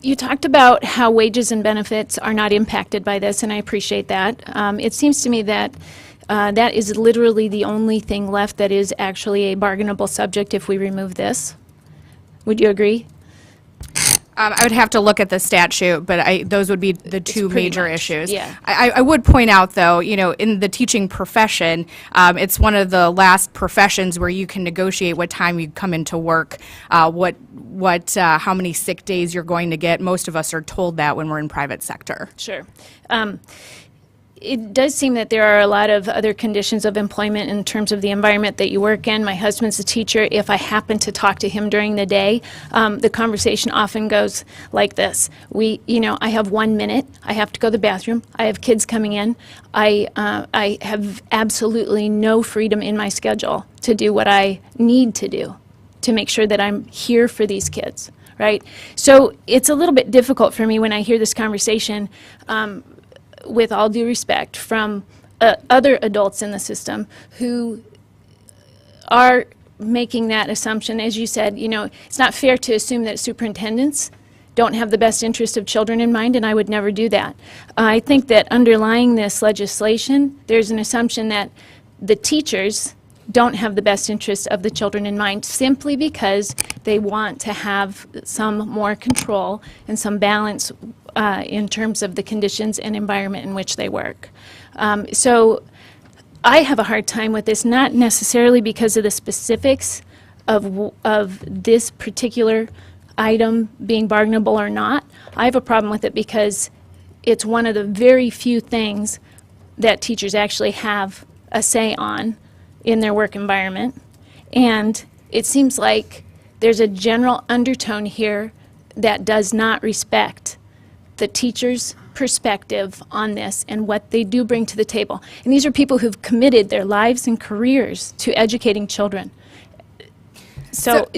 You talked about how wages and benefits are not impacted by this, and I appreciate that. It seems to me that that is literally the only thing left that is actually a bargainable subject if we remove this. Would you agree? I would have to look at the statute, but those would be the two major issues. Yeah. I would point out, though, in the teaching profession, it's one of the last professions where you can negotiate what time you come into work, how many sick days you're going to get. Most of us are told that when we're in private sector. Sure. It does seem that there are a lot of other conditions of employment in terms of the environment that you work in. My husband's a teacher. If I happen to talk to him during the day, the conversation often goes like this. I have 1 minute. I have to go to the bathroom. I have kids coming in. I have absolutely no freedom in my schedule to do what I need to do to make sure that I'm here for these kids, right? So it's a little bit difficult for me when I hear this conversation, with all due respect, from other adults in the system who are making that assumption. As you said, it's not fair to assume that superintendents don't have the best interest of children in mind, and I would never do that. I think that underlying this legislation, there's an assumption that the teachers don't have the best interest of the children in mind simply because they want to have some more control and some balance in terms of the conditions and environment in which they work. So I have a hard time with this, not necessarily because of the specifics of this particular item being bargainable or not. I have a problem with it because it's one of the very few things that teachers actually have a say on in their work environment. And it seems like there's a general undertone here that does not respect the teacher's perspective on this and what they do bring to the table. And these are people who've committed their lives and careers to educating children. So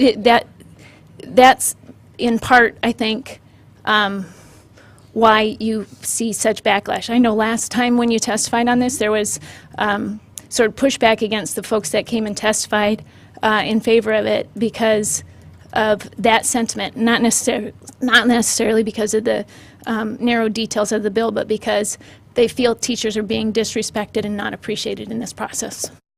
that's in part, I think, why you see such backlash. I know last time when you testified on this, there was sort of pushback against the folks that came and testified in favor of it because of that sentiment, not necessarily because of the narrow details of the bill, but because they feel teachers are being disrespected and not appreciated in this process.